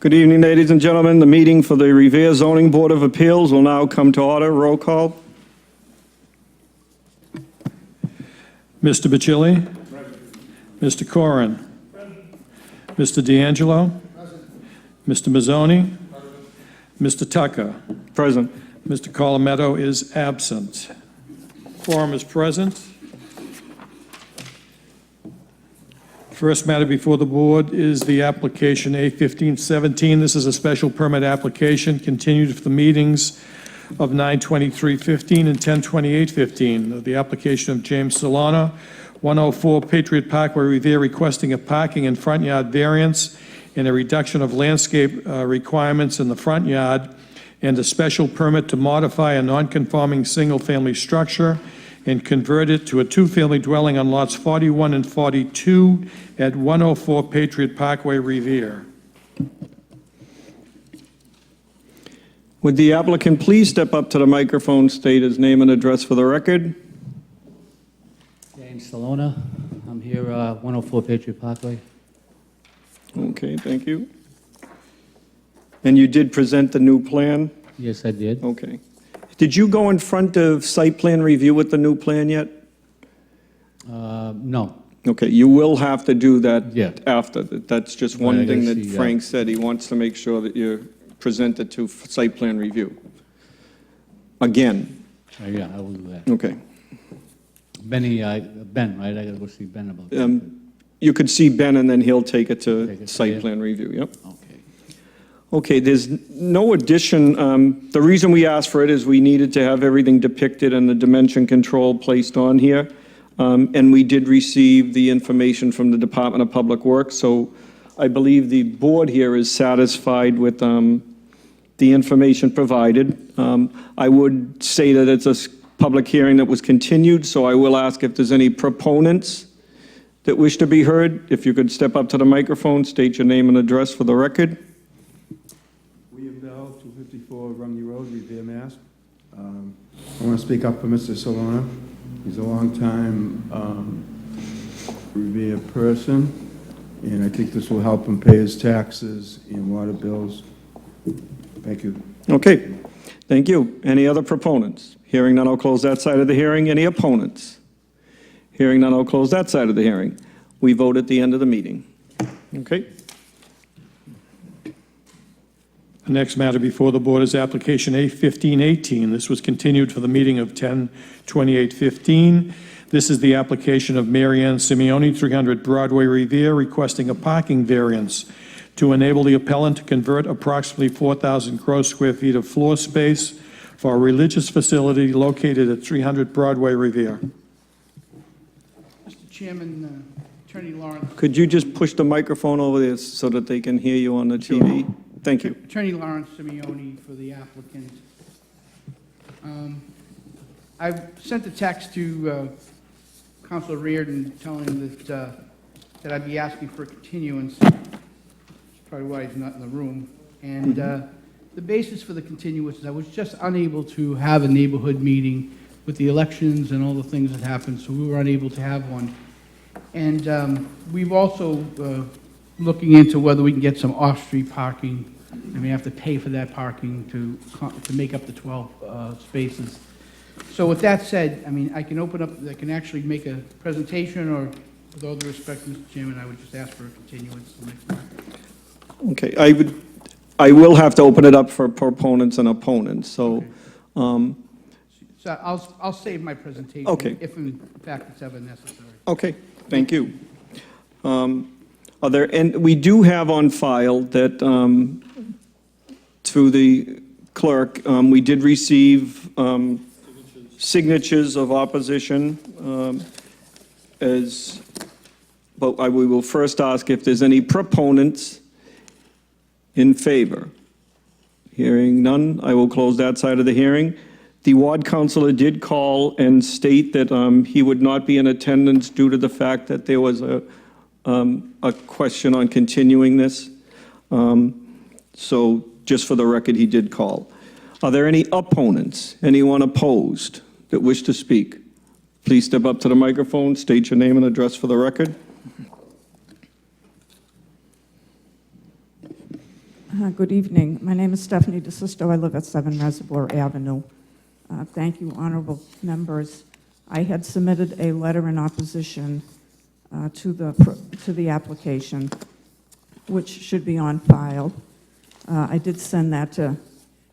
Good evening, ladies and gentlemen. The meeting for the Revere Zoning Board of Appeals will now come to order. Roll call. Mr. Bacilli? Mr. Corrin? Mr. D'Angelo? Mr. Mazzoni? Mr. Tucker? Present. Mr. Colometto is absent. Quorum is present. First matter before the board is the application A1517. This is a special permit application continued for the meetings of 9/23/15 and 10/28/15. The application of James Solana, 104 Patriot Parkway, Revere, requesting a parking and front yard variance and a reduction of landscape requirements in the front yard, and a special permit to modify a non-conforming single-family structure and convert it to a two-family dwelling on lots 41 and 42 at 104 Patriot Parkway, Revere. Would the applicant please step up to the microphone, state his name and address for the record? James Salona. I'm here, 104 Patriot Parkway. Okay, thank you. And you did present the new plan? Yes, I did. Okay. Did you go in front of site plan review with the new plan yet? No. Okay, you will have to do that Yeah. after. That's just Right, one I thing gotta that see, Frank said. He wants to make sure that you're presented to site plan review. Again. Yeah, I will do that. Okay. Ben, right? I gotta go see Ben about that. You could see Ben, and then he'll take it to Take it to site him. plan review, yep. Okay. Okay, there's no addition. The reason we asked for it is we needed to have everything depicted and the dimension control placed on here. And we did receive the information from the Department of Public Works, so I believe the board here is satisfied with the information provided. I would say that it's a public hearing that was continued, so I will ask if there's any proponents that wish to be heard. If you could step up to the microphone, state your name and address for the record. William Bell, 254 Rumney Road, Revere, Mass. I want to speak up for Mr. Solana. He's a long-time Revere person, and I think this will help him pay his taxes and water bills. Thank you. Okay, thank you. Any other proponents? Hearing none, I'll close that side of the hearing. Any opponents? Hearing none, I'll close that side of the hearing. We vote at the end of the meeting. Okay? The next matter before the board is application A1518. This was continued for the meeting of 10/28/15. This is the application of Mary Ann Simeone, 300 Broadway, Revere, requesting a parking variance to enable the appellant to convert approximately 4,000 gross square feet of floor space for a religious facility located at 300 Broadway, Revere. Mr. Chairman, Attorney Lawrence. Could you just push the microphone over there so that they can hear you on the TV? Thank you. Attorney Lawrence Simeone for the applicant. I've sent a text to Councilor Reardon telling him that I'd be asking for a continuance. That's probably why he's not in the room. And the basis for the continuance is I was just unable to have a neighborhood meeting with the elections and all the things that happened, so we were unable to have one. And we've also looking into whether we can get some off-street parking. And we have to pay for that parking to make up the 12 spaces. So with that said, I mean, I can open up, I can actually make a presentation, or with all due respect, Mr. Chairman, I would just ask for a continuance to the next one. Okay, I will have to open it up for proponents and opponents, so. Okay. So I'll save my presentation. Okay. If in fact it's ever necessary. Okay, thank you. And we do have on file that through the clerk, we did receive signatures of opposition but we will first ask if there's any proponents in favor. Hearing none, I will close that side of the hearing. The ward councilor did call and state that he would not be in attendance due to the fact that there was a question on continuing this. So just for the record, he did call. Are there any opponents? Anyone opposed that wish to speak? Please step up to the microphone, state your name and address for the record. Good evening. My name is Stephanie DeSisto. I live at 7 Reservoir Avenue. Thank you, honorable members. I had submitted a letter in opposition to the application, which should be on file. I did send that to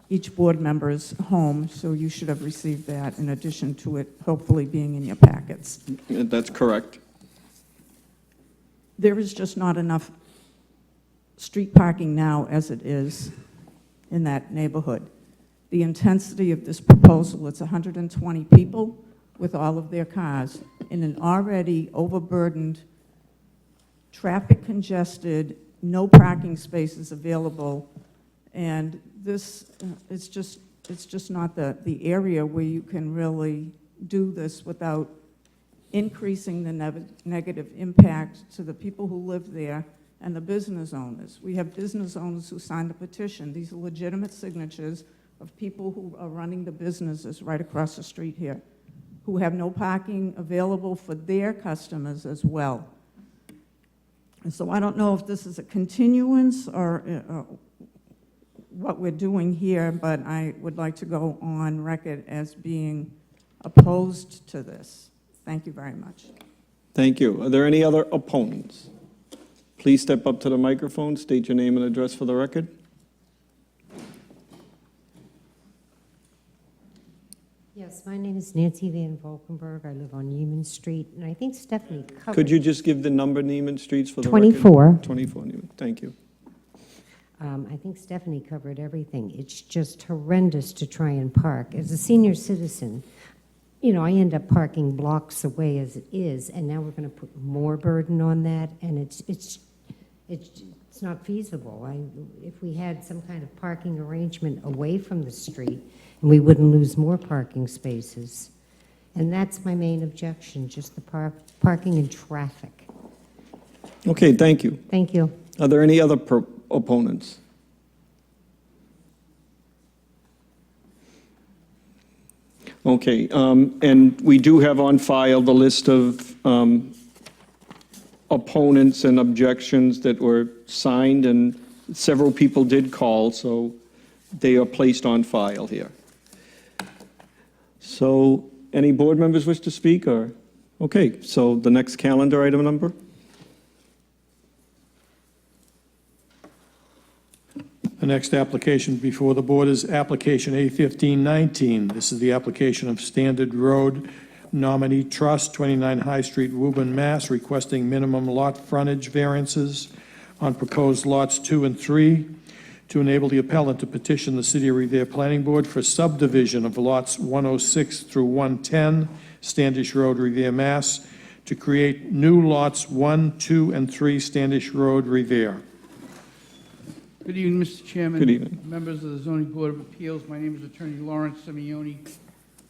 each board member's home, so you should have received that in addition to it hopefully being in your packets. That's correct. There is just not enough street parking now as it is in that neighborhood. The intensity of this proposal, it's 120 people with all of their cars in an already overburdened, traffic congested, no parking spaces available, and this it's just not the area where you can really do this without increasing the negative impact to the people who live there and the business owners. We have business owners who signed the petition. These are legitimate signatures of people who are running the businesses right across the street here, who have no parking available for their customers as well. And so I don't know if this is a continuance or what we're doing here, but I would like to go on record as being opposed to this. Thank you very much. Thank you. Are there any other opponents? Please step up to the microphone, state your name and address for the record. Yes, my name is Nancy Van Valkenburg. I live on Neiman Street, and I think Stephanie covered... Could you just give the number, Neiman Streets, for the 24. record? 24, Neiman. Thank you. I think Stephanie covered everything. It's just horrendous to try and park. As a senior citizen, you know, I end up parking blocks away as it is, and now we're going to put more burden on that, and it's not feasible. If we had some kind of parking arrangement away from the street, and we wouldn't lose more parking spaces. And that's my main objection, just the parking and traffic. Okay, thank you. Thank you. Are there any other opponents? Okay, and we do have on file the list of opponents and objections that were signed, and several people did call, so they are placed on file here. So, any board members wish to speak, or? Okay, so the next calendar item number? The next application before the board is application A1519. This is the application of Standard Road Nominee Trust, 29 High Street, Woburn, Mass., requesting minimum lot frontage variances on proposed lots 2 and 3 to enable the appellant to petition the City of Revere Planning Board for subdivision of lots 106 through 110, Standish Road, Revere, Mass., to create new lots 1, 2, and 3, Standish Road, Revere. Good evening, Mr. Chairman. Good evening. Members of the Zoning Board of Appeals. My name is Attorney Lawrence Simeone.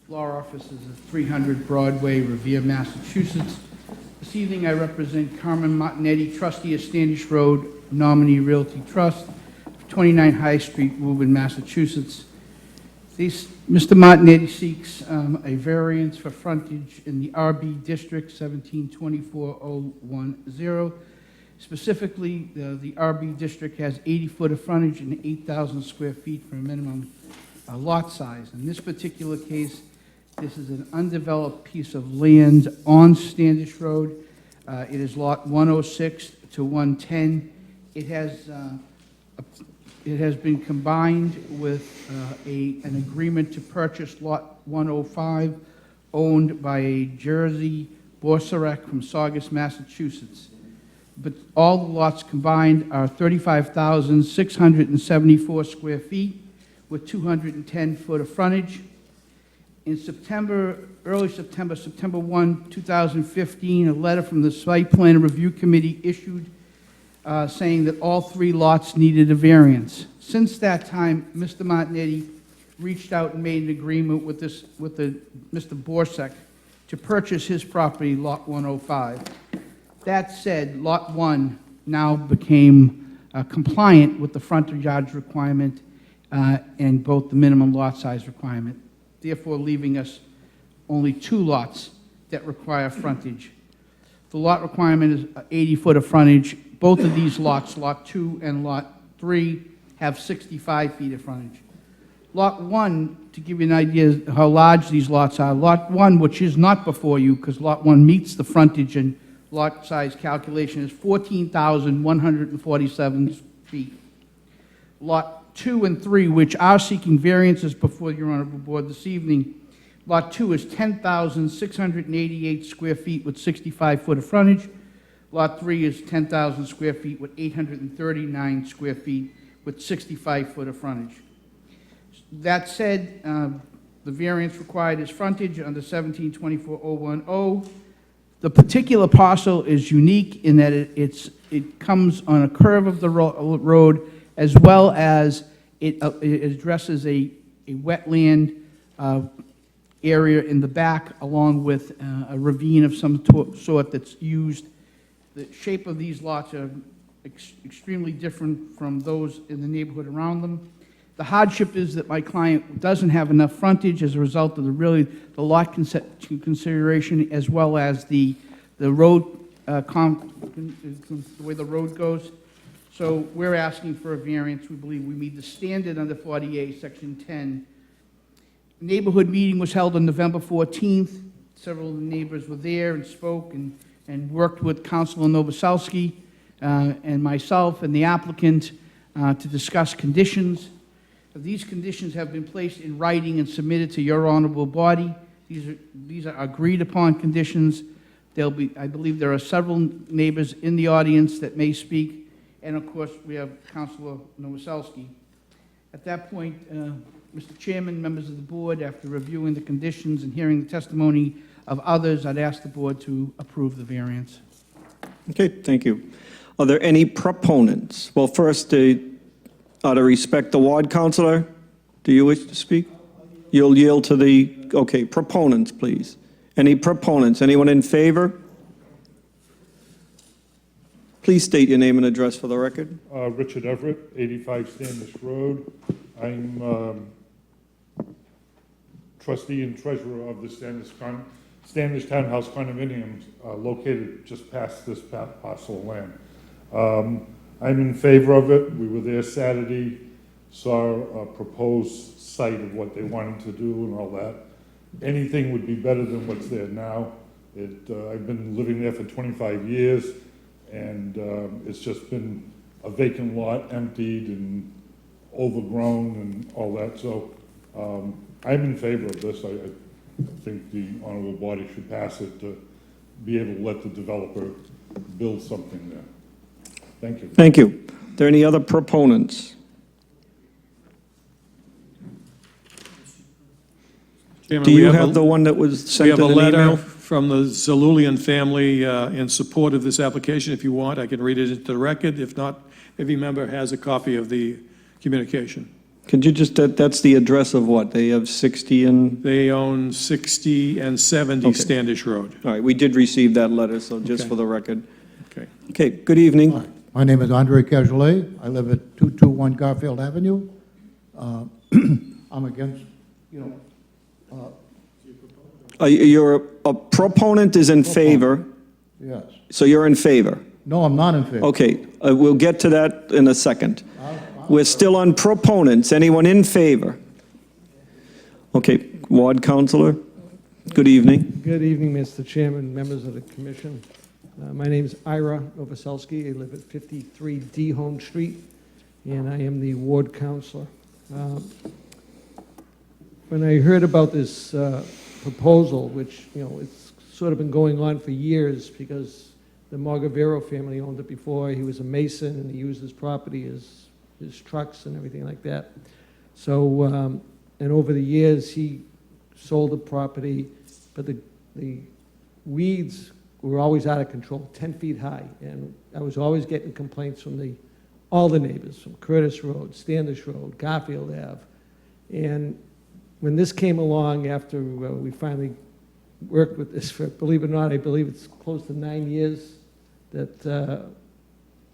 Law office is at 300 Broadway, Revere, Massachusetts. This evening I represent Carmen Martinetti, trustee of Standish Road Nominee Realty Trust, 29 High Street, Woburn, Massachusetts. Mr. Martinetti seeks a variance for frontage in the RB District 1724010. Specifically, the RB District has 80 foot of frontage and 8,000 square feet for a minimum lot size. In this particular case, this is an undeveloped piece of land on Standish Road. It is lot 106 to 110. It has been combined with an agreement to purchase lot 105, owned by a Jersey Borserek from Saugus, Massachusetts. But all the lots combined are 35,674 square feet with 210 foot of frontage. In September, early September, September 1, 2015, a letter from the Site Plan Review Committee issued saying that all 3 lots needed a variance. Since that time, Mr. Martinetti reached out and made an agreement with Mr. Borsek to purchase his property, lot 105. That said, lot 1 now became compliant with the frontage yard requirement and both the minimum lot size requirement, therefore leaving us only 2 lots that require frontage. The lot requirement is 80 foot of frontage. Both of these lots, lot 2 and lot 3, have 65 feet of frontage. Lot 1, to give you an idea of how large these lots are, Lot 1, which is not before you, because Lot 1 meets the frontage and lot size calculation, is 14,147 feet. Lot 2 and 3, which are seeking variances before your honorable board this evening, Lot 2 is 10,688 square feet with 65 foot of frontage. Lot 3 is 10,000 square feet with 839 square feet with 65 foot of frontage. That said, the variance required is frontage under 1724-010. The particular parcel is unique in that it comes on a curve of the road, as well as it addresses a wetland area in the back, along with a ravine of some sort that's used. The shape of these lots are extremely different from those in the neighborhood around them. The hardship is that my client doesn't have enough frontage as a result of the lot consideration, as well as the road, the way the road goes. So we're asking for a variance. We believe we meet the standard under 48, Section 10. Neighborhood meeting was held on November 14th. Several of the neighbors were there and spoke and worked with Councilor Novoselsky and myself and the applicant to discuss conditions. These conditions have been placed in writing and submitted to your honorable body. These are agreed upon conditions. I believe there are several neighbors in the audience that may speak, and of course we have Councilor Novoselsky. At that point, Mr. Chairman, members of the board, after reviewing the conditions and hearing the testimony of others, I'd ask the board to approve the variance. Okay, thank you. Are there any proponents? Well, first, out of respect, the ward councillor, do you wish to speak? You'll yield to the, okay, proponents, please. Any proponents? Anyone in favor? Please state your name and address for the record. Richard Everett, 85 Standish Road. I'm trustee and treasurer of the Standish Townhouse condominiums located just past this parcel of land. I'm in favor of it. We were there Saturday, saw a proposed site of what they wanted to do and all that. Anything would be better than what's there now. I've been living there for 25 years, and it's just been a vacant lot, emptied and overgrown and all that. So I'm in favor of this. I think the honorable body should pass it to be able to let the developer build something there. Thank you. Thank you. Are there any other proponents? Chairman, Do we you have the one that was We sent have in a an letter email? from the Zalulian family in support of this application. If you want, I can read it into the record. If not, every member has a copy of the communication. Could you just, that's the address of what? They have 60 and, They own 60 and 70 Okay. Standish Road. all right, we did receive that letter, so just Okay. for the record. Okay. Okay, good evening. Hi, my name is Andre Cajolet. I live at 221 Garfield Avenue. I'm against, You're a proponent is in favor, yes. so you're in favor. No, I'm not in favor. Okay, we'll get to that in a second. We're still on proponents. Anyone in favor? Okay, ward councillor, good evening. Good evening, Mr. Chairman, members of the commission. My name is Ira Novoselsky. I live at 53 D Home Street, and I am the ward counselor. When I heard about this proposal, which, it's sort of been going on for years because the Margavero family owned it before. He was a mason, and he used his property as his trucks and everything like that. So, and over the years, he sold the property, but the weeds were always out of control, 10 feet high. And I was always getting complaints from all the neighbors, from Curtis Road, Standish Road, Garfield Ave. And when this came along after we finally worked with this for, believe it or not, I believe it's close to 9 years that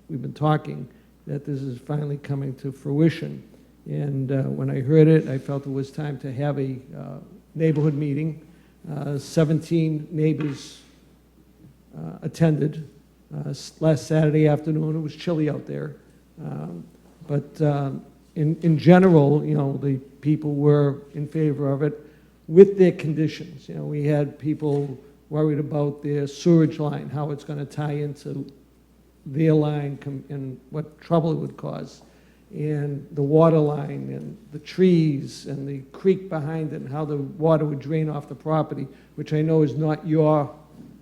we've been talking, that this is finally coming to fruition. And when I heard it, I felt it was time to have a neighborhood meeting. 17 neighbors attended. Last Saturday afternoon, it was chilly out there. But in general, the people were in favor of it with their conditions. We had people worried about their sewage line, how it's going to tie into their line and what trouble it would cause, and the water line and the trees and the creek behind it and how the water would drain off the property, which I know is not your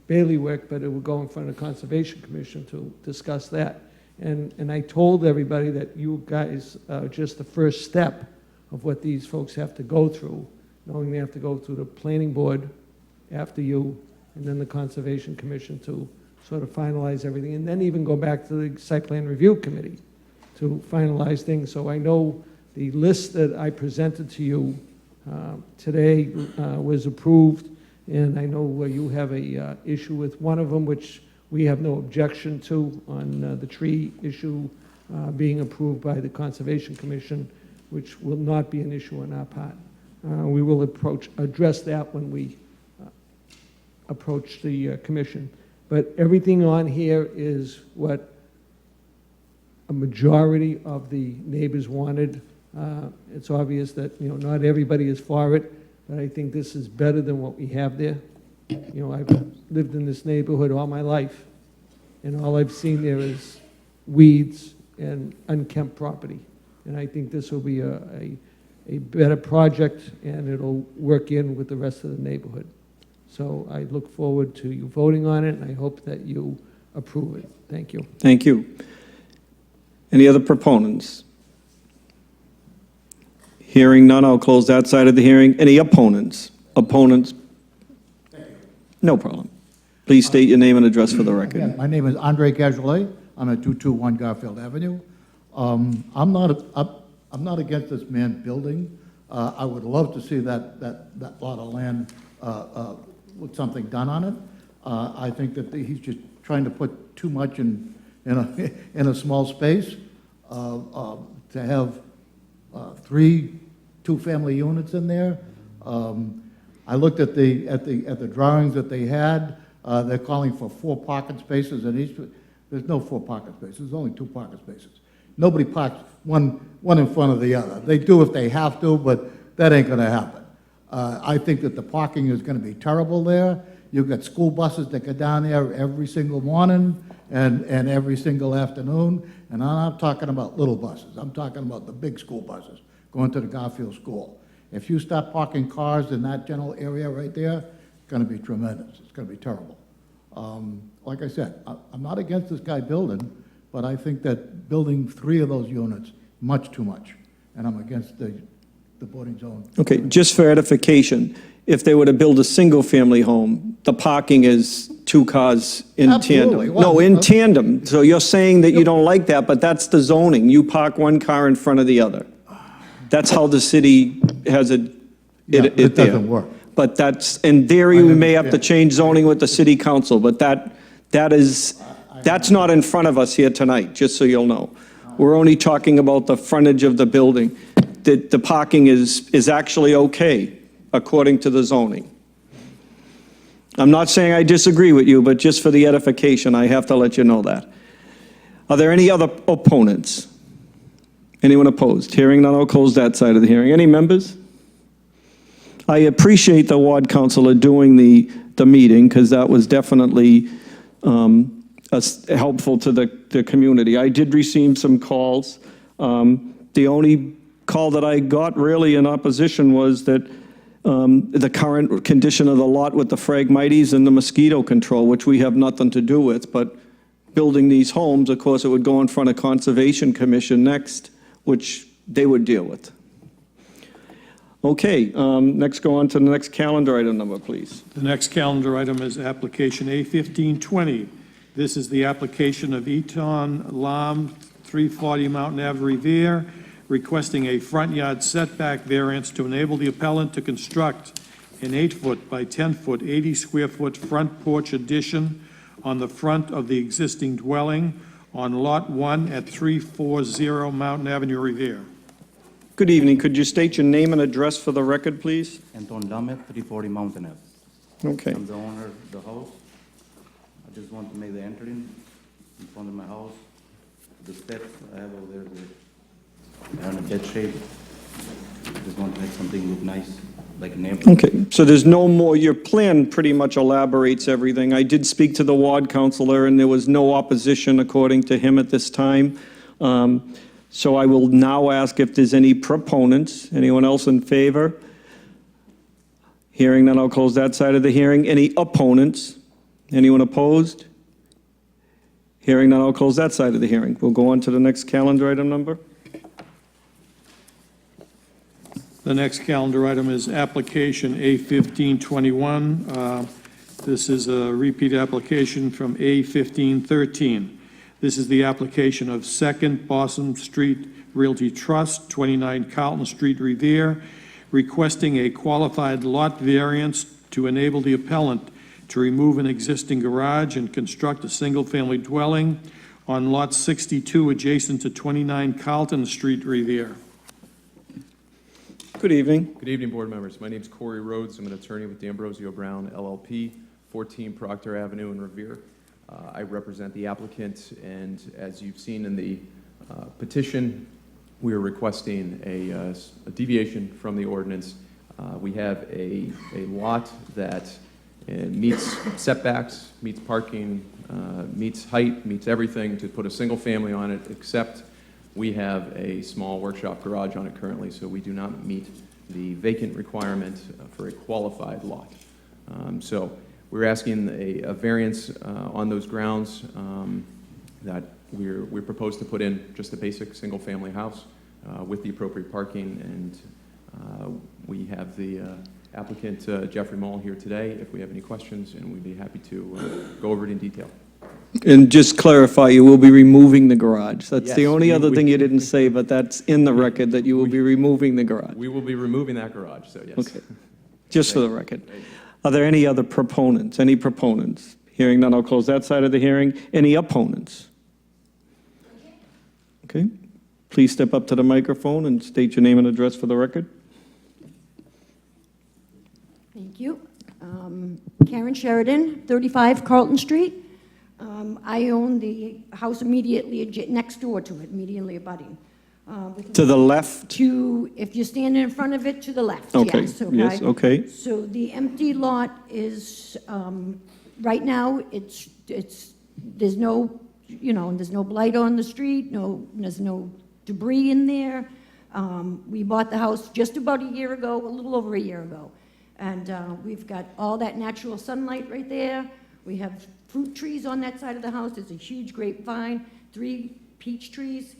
bailiwick, but it would go in front of the Conservation Commission to discuss that. And I told everybody that you guys are just the first step of what these folks have to go through, knowing they have to go through the planning board after you, and then the Conservation Commission to sort of finalize everything, and then even go back to the Site Plan Review Committee to finalize things. So I know the list that I presented to you today was approved, and I know you have a issue with one of them, which we have no objection to, on the tree issue being approved by the Conservation Commission, which will not be an issue on our part. We will address that when we approach the commission. But everything on here is what a majority of the neighbors wanted. It's obvious that, not everybody is for it, but I think this is better than what we have there. I've lived in this neighborhood all my life, and all I've seen there is weeds and unkempt property. And I think this will be a better project, and it'll work in with the rest of the neighborhood. So I look forward to you voting on it, and I hope that you approve it. Thank you. Thank you. Any other proponents? Hearing none, I'll close that side of the hearing. Any opponents? Opponents? No problem. Please state your name and address for the record. Again, my name is Andre Cajolet. I'm at 221 Garfield Avenue. I'm not against this man building. I would love to see that lot of land with something done on it. I think that he's just trying to put too much in a small space. To have 3 two-family units in there. I looked at the drawings that they had. They're calling for 4 parking spaces in each. There's no 4 parking spaces. There's only 2 parking spaces. Nobody parks one in front of the other. They do if they have to, but that ain't going to happen. I think that the parking is going to be terrible there. You've got school buses that go down there every single morning and every single afternoon. And I'm not talking about little buses. I'm talking about the big school buses going to the Garfield School. If you start parking cars in that general area right there, it's going to be tremendous. It's going to be terrible. Like I said, I'm not against this guy building, but I think that building 3 of those units, much too much. And I'm against the boarding zone. Okay, just for edification, if they were to build a single-family home, the parking is 2 cars in Absolutely. tandem. Well, No, in tandem. So you're saying that you don't like that, but that's the zoning. You park 1 car in front of the other. That's how the city has it Yeah, there. it doesn't work. But that's, in theory, I we may have to understand. change zoning with the city council, but that's not in front of us here tonight, just so you'll know. We're only talking about the frontage of the building. The parking is actually okay, according to the zoning. I'm not saying I disagree with you, but just for the edification, I have to let you know that. Are there any other opponents? Anyone opposed? Hearing none, I'll close that side of the hearing. Any members? I appreciate the ward councilor doing the meeting, because that was definitely helpful to the community. I did receive some calls. The only call that I got really in opposition was that the current condition of the lot with the phragmites and the mosquito control, which we have nothing to do with, but building these homes, of course, it would go in front of Conservation Commission next, which they would deal with. Okay, next go on to the next calendar item number, please. The next calendar item is application A1520. This is the application of Eton Lam, 340 Mountain Ave, Revere, requesting a front yard setback variance to enable the appellant to construct an 8-foot by 10-foot, 80-square-foot front porch addition on the front of the existing dwelling on Lot 1 at 340 Mountain Avenue, Revere. Good evening. Could you state your name and address for the record, please? Anton Lamet, 340 Mountain Ave. Okay. I'm the owner of the house. I just want to make the entry in front of my house. The steps I have over there, They're in a dead shape. I just want to make something look nice, like a neighborhood. Okay, so there's no more, your plan pretty much elaborates everything. I did speak to the ward councilor, and there was no opposition according to him at this time. So I will now ask if there's any proponents. Anyone else in favor? Hearing none, I'll close that side of the hearing. Any opponents? Anyone opposed? Hearing none, I'll close that side of the hearing. We'll go on to the next calendar item number. The next calendar item is application A1521. This is a repeat application from A1513. This is the application of Second Boston Street Realty Trust, 29 Carleton Street, Revere, requesting a qualified lot variance to enable the appellant to remove an existing garage and construct a single-family dwelling on Lot 62 adjacent to 29 Carleton Street, Revere. Good evening. Good evening, board members. My name is Corey Rhodes. I'm an attorney with D'Ambrosio Brown LLP, 14 Proctor Avenue in Revere. I represent the applicant, and as you've seen in the petition, we are requesting a deviation from the ordinance. We have a lot that meets setbacks, meets parking, meets height, meets everything to put a single family on it, except we have a small workshop garage on it currently, so we do not meet the vacant requirement for a qualified lot. So we're asking a variance on those grounds that we propose to put in just a basic single-family house with the appropriate parking, and we have the applicant Jeffrey Mull here today if we have any questions, and we'd be happy to go over it in detail. And just clarify, you will be removing the garage. That's the Yes, only other thing you didn't say, but that's in the record, that you will be removing the garage. We will be removing that garage, so yes. Okay, just for the record. Are there any other proponents? Any proponents? Hearing none, I'll close that side of the hearing. Any opponents? Okay, please step up to the microphone and state your name and address for the record. Thank you. Karen Sheridan, 35 Carleton Street. I own the house immediately next door to it, immediately abutting. To the left? If you're standing in front of it, to the left, Okay, yes. yes, okay. So the empty lot is, right now, there's no, there's no blight on the street, there's no debris in there. We bought the house just about a year ago, a little over a year ago. And we've got all that natural sunlight right there. We have fruit trees on that side of the house. There's a huge grapevine, 3 peach trees.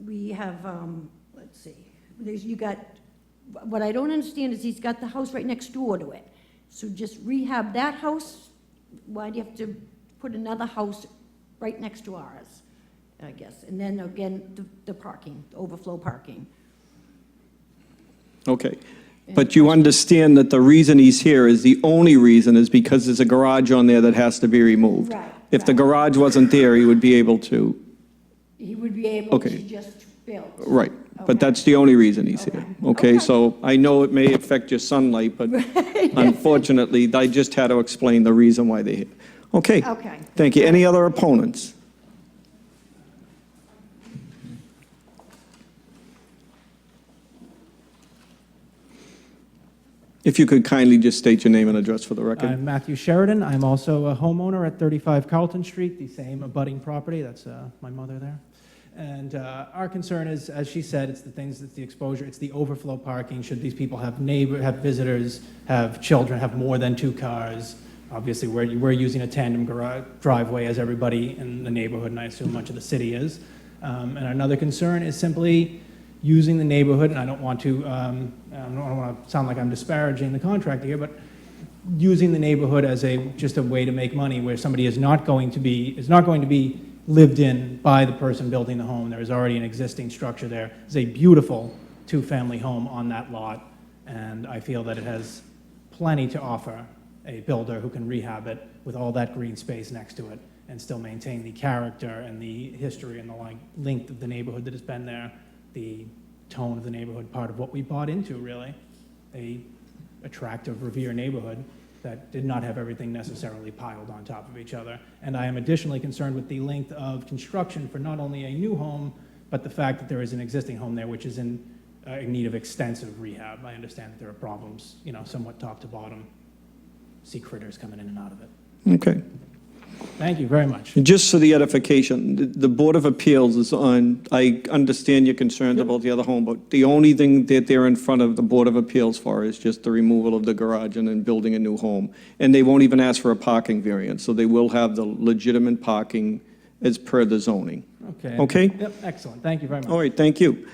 We have, let's see, what I don't understand is he's got the house right next door to it. So just rehab that house. Why do you have to put another house right next to ours, I guess? And then again, the parking, the overflow parking. Okay. But you understand that the reason he's here is the only reason is because there's a garage on there that has to be removed. Right. If the garage wasn't there, he would be able to. He would be able Okay. to just build. Right. Okay. But that's the only reason he's here. Okay, Okay. so I know it may affect your sunlight, but unfortunately, I just had to explain the reason why they're here. Okay. Okay. Thank you. Any other opponents? If you could kindly just state your name and address for the record. I'm Matthew Sheridan. I'm also a homeowner at 35 Carleton Street, the same abutting property. That's my mother there. And our concern is, as she said, it's the things, it's the exposure, it's the overflow parking. Should these people have have visitors, have children, have more than 2 cars? Obviously, we're using a tandem driveway, as everybody in the neighborhood, and I assume much of the city is. And another concern is simply using the neighborhood, and I don't want to sound like I'm disparaging the contractor here, but using the neighborhood as just a way to make money, where somebody is not going to be lived in by the person building the home. There is already an existing structure there. It's a beautiful 2-family home on that lot, and I feel that it has plenty to offer a builder who can rehab it with all that green space next to it and still maintain the character and the history and the length of the neighborhood that has been there, the tone of the neighborhood, part of what we bought into, really. A attractive Revere neighborhood that did not have everything necessarily piled on top of each other. And I am additionally concerned with the length of construction for not only a new home, but the fact that there is an existing home there which is in need of extensive rehab. I understand that there are problems, somewhat top to bottom, sea critters coming in and out of it. Okay. Thank you very much. Just for the edification, the Board of Appeals is on, I understand your concerns about the other home, but the only thing that they're in front of the Board of Appeals for is just the removal of the garage and then building a new home. And they won't even ask for a parking variance, so they will have the legitimate parking as per the zoning. Okay. Okay? Yep, excellent. Thank you very much. All right, thank you.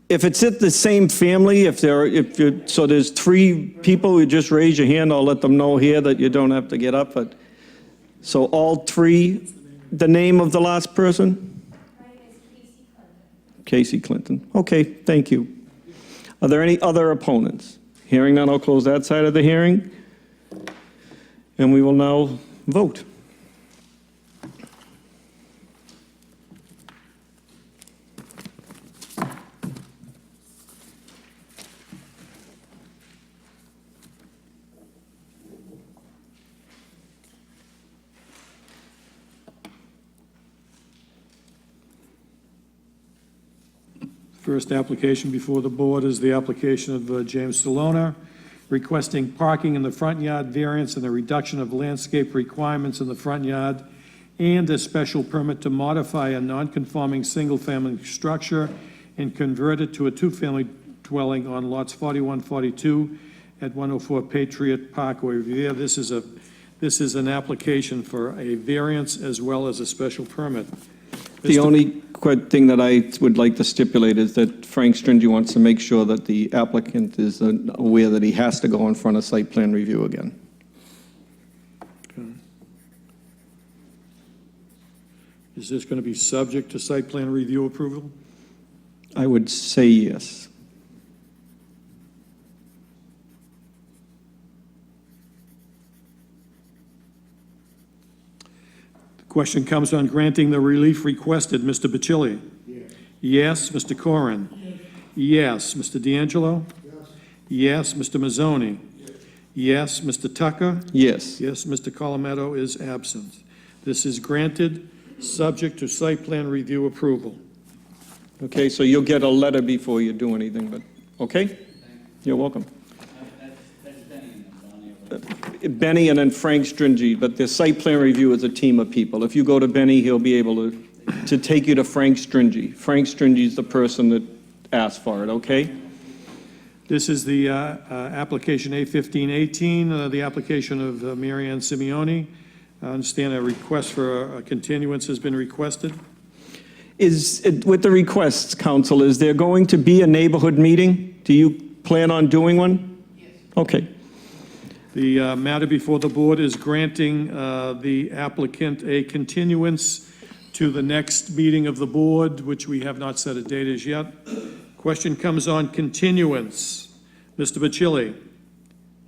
If it's at the same family, so there's 3 people, you just raise your hand, I'll let them know here that you don't have to get up, but, so all 3, the name of the last person? My name is Casey Clinton. Okay, thank you. Are there any other opponents? Hearing none, I'll close that side of the hearing, and we will now vote. First application before the board is the application of James Salona, requesting parking in the front yard variance and a reduction of landscape requirements in the front yard, and a special permit to modify a non-conforming single-family structure and convert it to a 2-family dwelling on lots 41, 42 at 104 Patriot Parkway, Revere. This is an application for a variance as well as a special permit. The only thing that I would like to stipulate is that Frank Stringy wants to make sure that the applicant is aware that he has to go in front of site plan review again. Okay. Is this going to be subject to site plan review approval? I would say yes. Question comes on granting the relief requested. Mr. Bacilli? Yes. Yes. Mr. Corrin? Yes. Yes. Mr. D'Angelo? Yes. Yes. Mr. Mazzoni? Yes. Mr. Tucker? Yes. Yes. Mr. Colometto is absent. This is granted, subject to site plan review approval. Okay, so you'll get a letter before you do anything, but, okay? You're welcome. Benny and then Frank Stringy, but the site plan review is a team of people. If you go to Benny, he'll be able to take you to Frank Stringy. Frank Stringy is the person that asked for it, okay? This is the application A1518, the application of Mary Ann Simeone. I understand a request for a continuance has been requested. With the requests, council, is there going to be a neighborhood meeting? Do you plan on doing one? Yes. Okay. The matter before the board is granting the applicant a continuance to the next meeting of the board, which we have not set a date as yet. Question comes on continuance. Mr. Bacilli?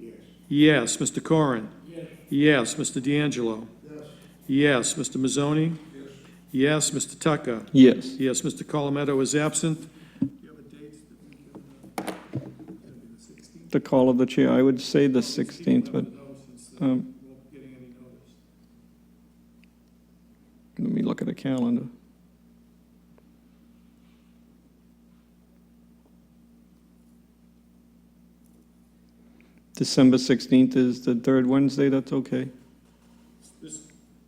Yes. Yes. Mr. Corrin? Yes. Yes. Mr. D'Angelo? Yes. Yes. Mr. Mazzoni? Yes. Yes. Mr. Tucker? Yes. Yes. Mr. Colometto is absent. The call of the chair, I would say the 16th, but let me look at the calendar. December 16th is the 3rd Wednesday, that's okay.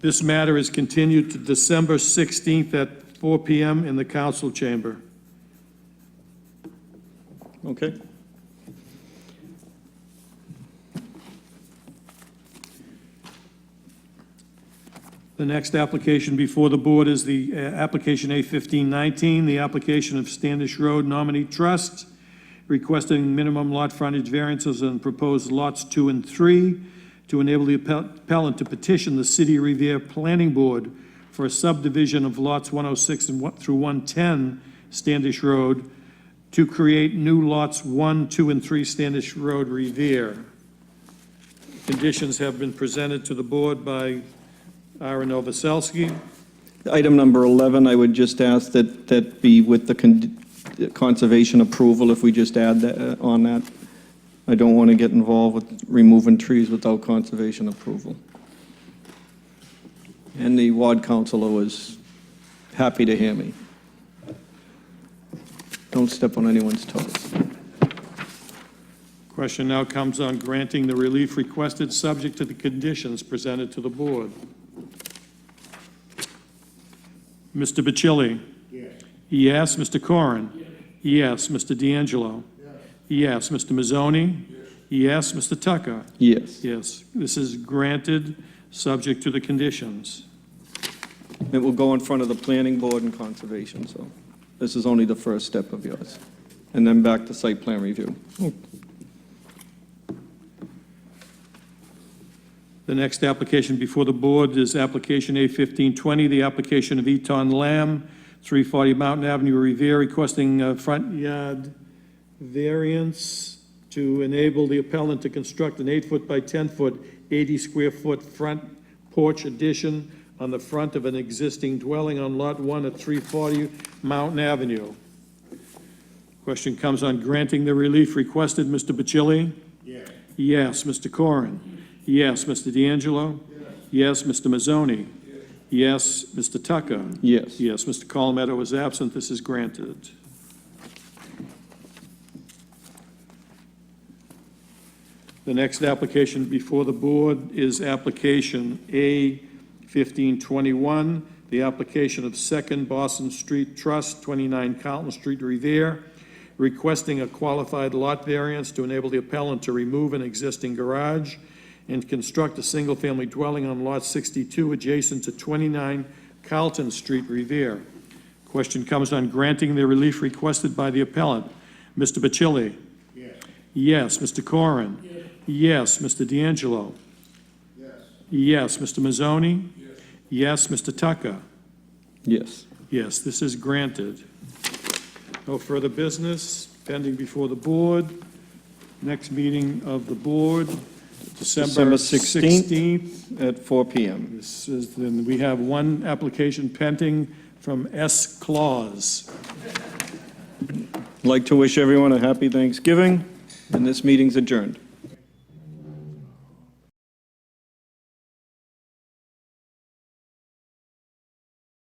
This matter is continued to December 16th at 4 p.m. in the council chamber. Okay. The next application before the board is the application A1519, the application of Standish Road Nominee Trust, requesting minimum lot frontage variances on proposed lots 2 and 3 to enable the appellant to petition the City of Revere Planning Board for a subdivision of lots 106 through 110 Standish Road to create new lots 1, 2, and 3 Standish Road, Revere. Conditions have been presented to the board by Ira Novoselsky. Item number 11, I would just ask that be with the conservation approval, if we just add that on that. I don't want to get involved with removing trees without conservation approval. And the ward councilor was happy to hear me. don't step on anyone's toes. Question now comes on granting the relief requested, subject to the conditions presented to the board. Mr. Bacilli? Yes. Yes. Mr. Corrin? Yes. Mr. D'Angelo? Yes. Mr. Mazzoni? Yes. Mr. Tucker? Yes. Yes. This is granted, subject to the conditions. It will go in front of the planning board and conservation, so this is only the first step of yours. And then back to site plan review. The next application before the board is application A1520, the application of Eton Lamb, 340 Mountain Avenue, Revere, requesting a front yard variance to enable the appellant to construct an 8-foot by 10-foot, 80-square-foot front porch addition on the front of an existing dwelling on Lot 1 at 340 Mountain Avenue. Question comes on granting the relief requested. Mr. Bacilli? Yes. Yes. Mr. Corrin? Yes. Mr. D'Angelo? Yes. Mr. Mazzoni? Yes. Mr. Tucker? Yes. Yes. Mr. Colometto is absent. This is granted. The next application before the board is application A1521, the application of 2nd Boston Street Trust, 29 Carleton Street, Revere, requesting a qualified lot variance to enable the appellant to remove an existing garage and construct a single-family dwelling on Lot 62 adjacent to 29 Carleton Street, Revere. Question comes on granting the relief requested by the appellant. Mr. Bacilli? Yes. Yes. Mr. Corrin? Yes. Mr. D'Angelo? Yes. Yes. Mr. Mazzoni? Yes. Mr. Tucker? Yes. Yes, this is granted. No further business pending before the board. Next meeting of the board, December 16th. At 4 p.m. This is, then we have one application pending from S. Claus. I'd like to wish everyone a happy Thanksgiving, and this meeting's adjourned.